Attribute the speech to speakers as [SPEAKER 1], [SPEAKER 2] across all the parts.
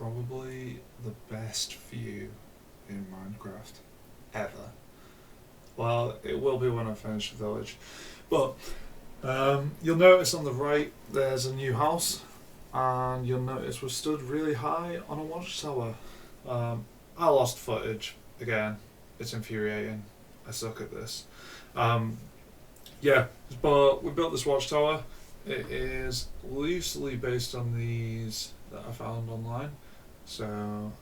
[SPEAKER 1] probably the best view in Minecraft ever. Well, it will be when I finish the village. But you'll notice on the right there's a new house, and you'll notice we're stood really high on a watchtower. I lost footage again. It's infuriating. I suck at this. Yeah, but we built this watchtower. It is loosely based on these that I found online. So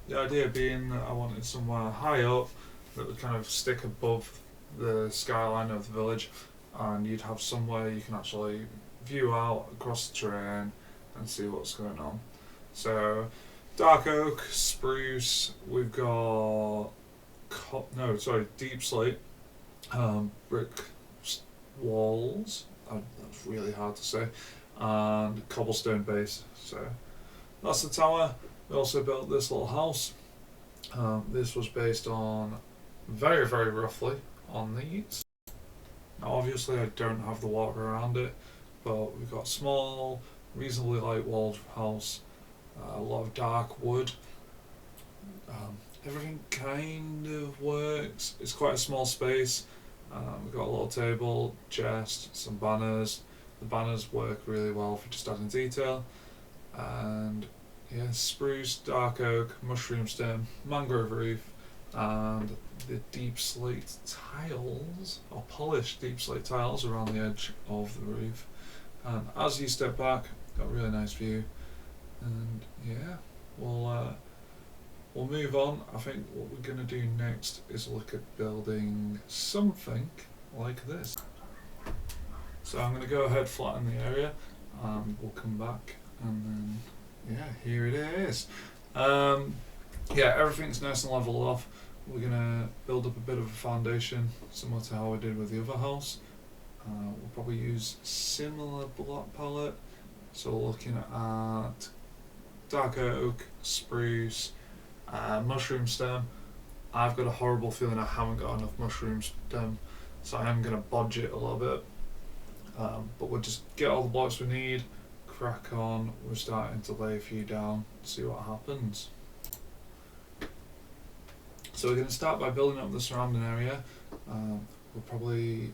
[SPEAKER 1] the idea being that I wanted somewhere high up that would kind of stick above the skyline of the village, and you'd have somewhere you can actually view out across the terrain and see what's going on. So dark oak, spruce, we've got deep slate, brick walls. That's really hard to say, and cobblestone base. So that's the tower. We also built this little house. This was based on very, very roughly on these. Now, obviously, I don't have the water around it, but we've got a small, reasonably light walled house, a lot of dark wood. Everything kind of works. It's quite a small space. We've got a little table, chest, some banners. The banners work really well for just adding detail. And yeah, spruce, dark oak, mushroom stem, mangrove roof, and the deep slate tiles, or polished deep slate tiles around the edge of the roof. And as you step back, got a really nice view. And yeah, we'll move on. I think what we're going to do next is look at building something like this. So I'm going to go ahead, flatten the area, and we'll come back, and then yeah, here it is. Yeah, everything's nice and leveled off. We're going to build up a bit of a foundation, similar to how we did with the other house. We'll probably use similar block palette. So we're looking at dark oak, spruce, mushroom stem. I've got a horrible feeling I haven't got enough mushroom stem, so I am going to bodge it a little bit. But we'll just get all the blocks we need, crack on. We're starting to lay a few down, see what happens. So we're going to start by building up the surrounding area. We'll probably,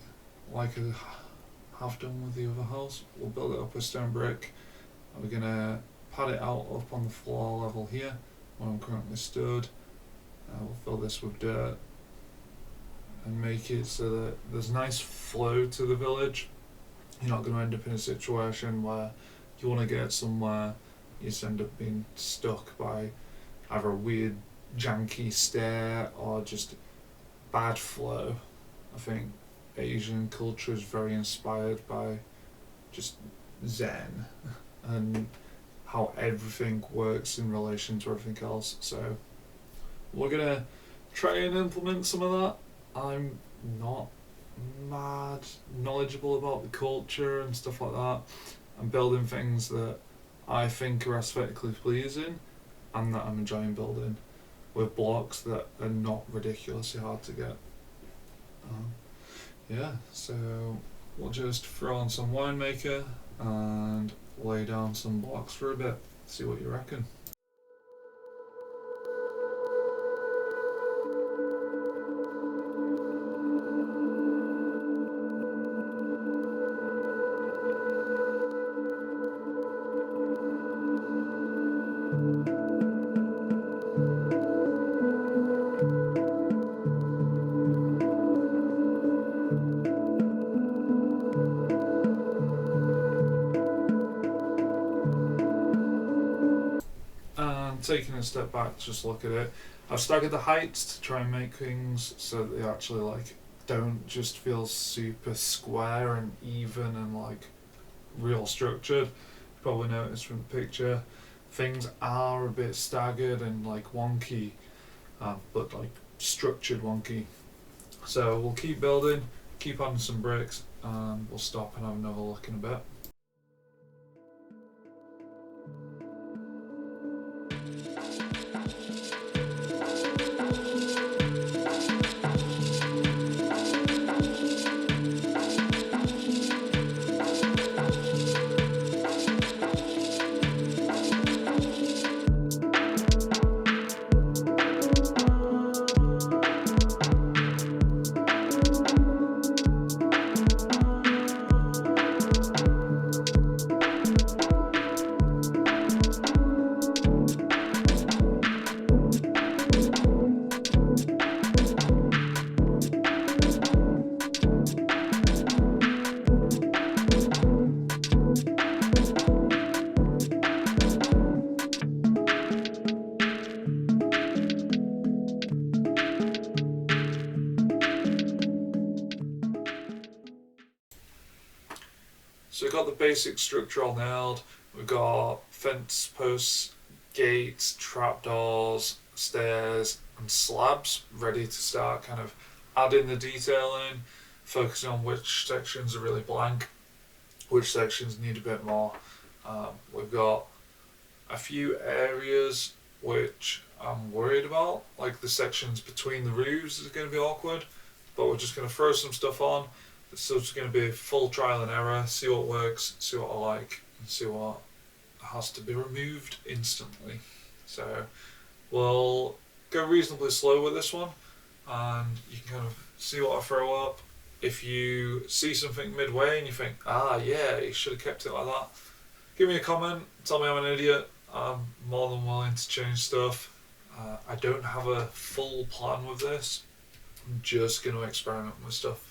[SPEAKER 1] like I have done with the other house, we'll build it up with stone brick. We're going to pad it out up on the floor level here, where I'm currently stood. We'll fill this with dirt and make it so that there's nice flow to the village. You're not going to end up in a situation where you want to get somewhere, you just end up being stuck by either a weird janky stair or just bad flow. I think Asian culture is very inspired by just Zen and how everything works in relation to everything else. So we're gonna try and implement some of that. I'm not mad knowledgeable about the culture and stuff like that. I'm building things that I think are aesthetically pleasing and that I'm enjoying building, with blocks that are not ridiculously hard to get. Yeah, so we'll just throw on some winemaker and lay down some blocks for a bit, see what you reckon. And taking a step back to just look at it, I've staggered the heights to try and make things so that they actually like don't just feel super square and even and like real structured. You probably noticed from the picture things are a bit staggered and like wonky, but like structured wonky. So we'll keep building, keep adding some bricks, and we'll stop and have another look in a bit. basic structure all nailed. We've got fence posts, gates, trapdoors, stairs, and slabs ready to start kind of adding the detail in, focusing on which sections are really blank, which sections need a bit more. We've got a few areas which I'm worried about, like the sections between the roofs is going to be awkward, but we're just going to throw some stuff on. It's just going to be full trial and error, see what works, see what I like, and see what has to be removed instantly. So we'll go reasonably slow with this one, and you can kind of see what I throw up. If you see something midway and you think, yeah, you should have kept it like that, give me a comment, tell me I'm an idiot. I'm more than willing to change stuff. I don't have a full plan with this. I'm just going to experiment with stuff.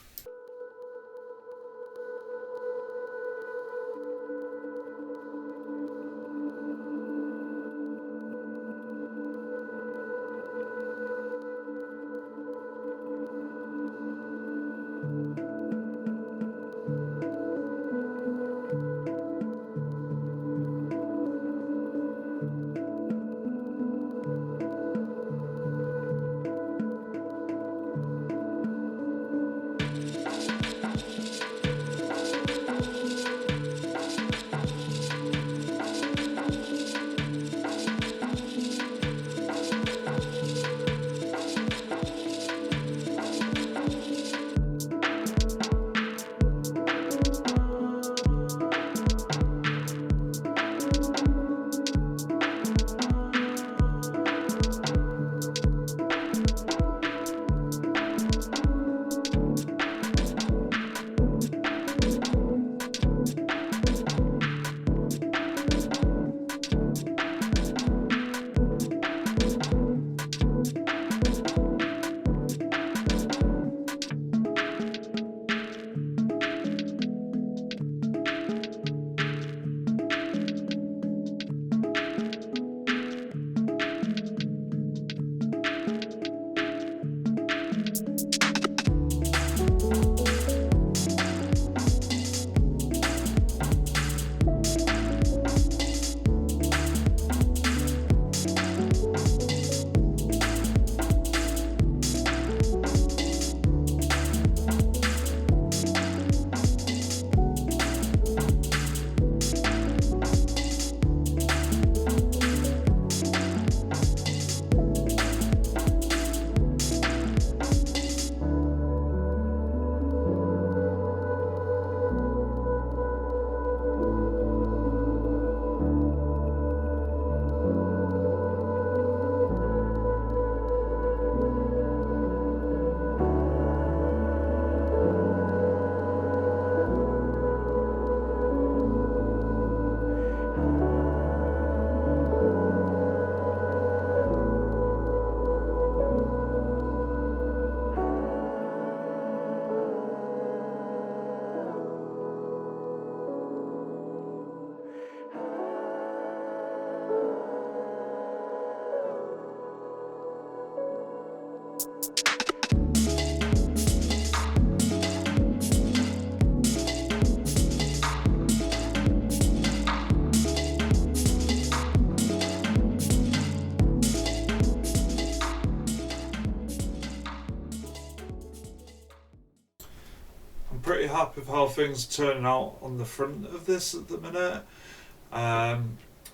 [SPEAKER 1] Pretty happy with how things are turning out on the front of this at the minute.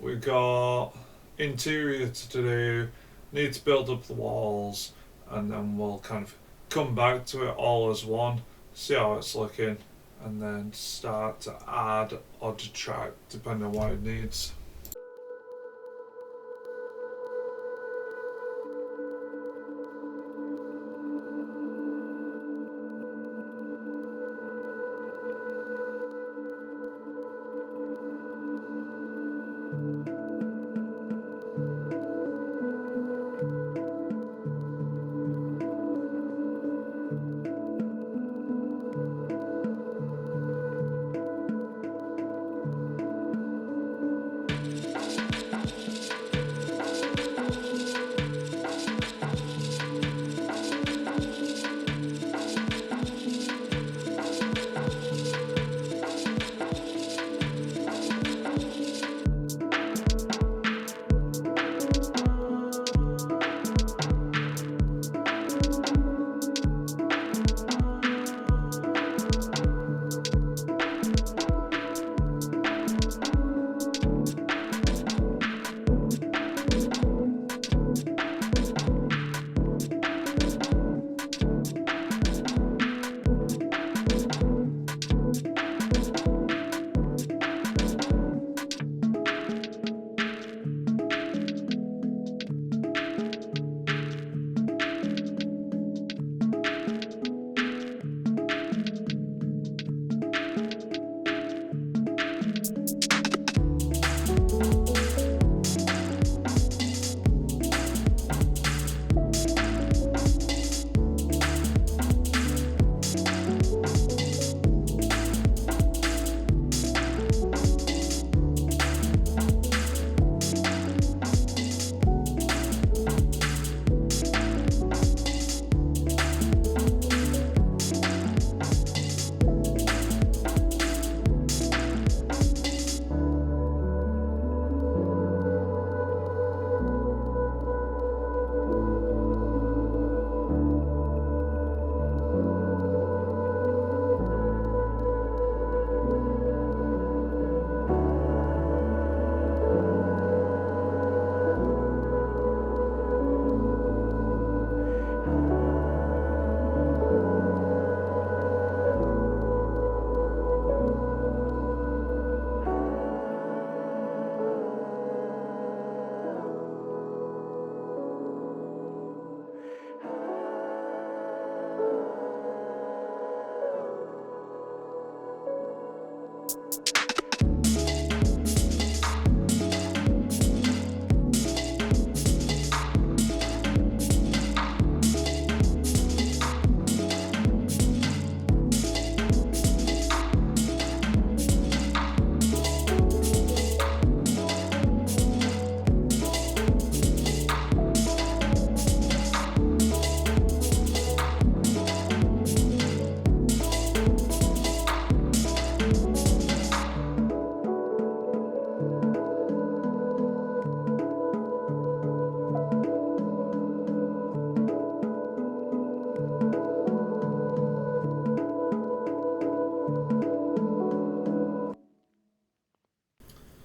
[SPEAKER 1] We've got interior to do, need to build up the walls, and then we'll kind of come back to it all as one, see how it's looking, and then start to add or detract depending on what it needs.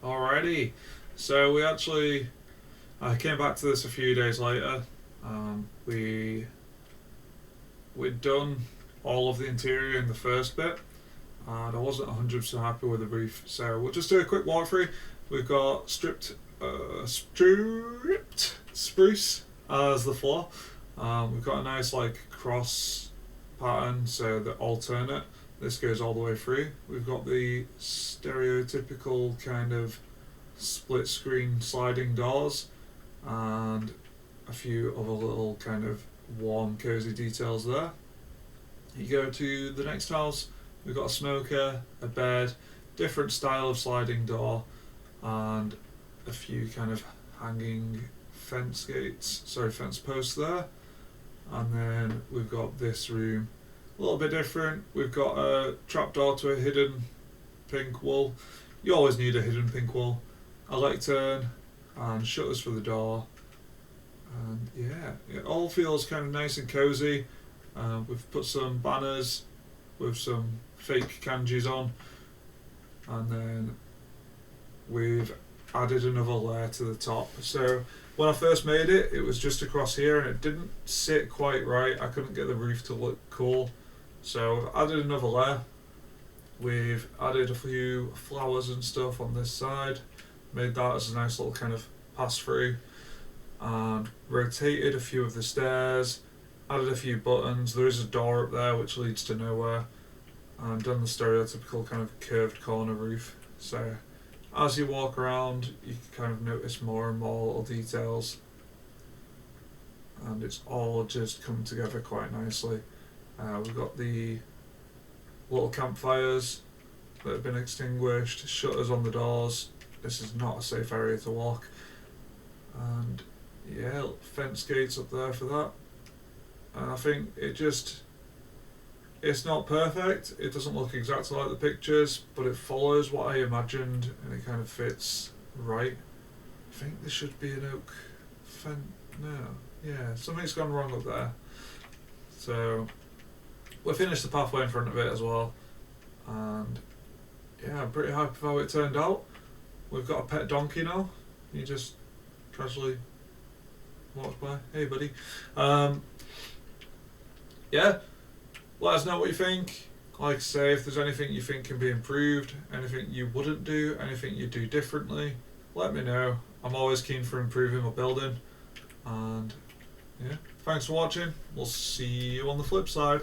[SPEAKER 1] Alrighty, so I came back to this a few days later. We'd done all of the interior in the first bit, and I wasn't 100% happy with the roof, so we'll just do a quick walkthrough. We've got stripped spruce as the floor. We've got a nice like cross pattern, so the alternate. This goes all the way through. We've got the stereotypical kind of split screen sliding doors and a few other little kind of warm cozy details there. You go to the next house, we've got a smoker, a bed, different style of sliding door, and a few kind of hanging fence posts there. And then we've got this room, a little bit different. We've got a trapdoor to a hidden pink wall. You always need a hidden pink wall. A lectern and shutters for the door. And yeah, it all feels kind of nice and cozy. We've put some banners with some fake kanjis on, and then we've added another layer to the top. So when I first made it, it was just across here and it didn't sit quite right. I couldn't get the roof to look cool, so I've added another layer. We've added a few flowers and stuff on this side, made that as a nice little kind of pass through, and rotated a few of the stairs, added a few buttons. There is a door up there which leads to nowhere, and done the stereotypical kind of curved corner roof. So as you walk around, you can kind of notice more and more little details, and it's all just come together quite nicely. We've got the little campfires that have been extinguished, shutters on the doors. This is not a safe area to walk, and yeah, fence gates up there for that. And I think it's not perfect, it doesn't look exactly like the pictures, but it follows what I imagined and it kind of fits right. I think this should be an oak fence. No, yeah, something's gone wrong up there. So we finished the pathway in front of it as well, and yeah, I'm pretty happy with how it turned out. We've got a pet donkey now. He just casually walks by. Hey buddy. Yeah, let us know what you think. Like I say, if there's anything you think can be improved, anything you wouldn't do, anything you do differently, let me know. I'm always keen for improving my building. And yeah, thanks for watching. We'll see you on the flip side.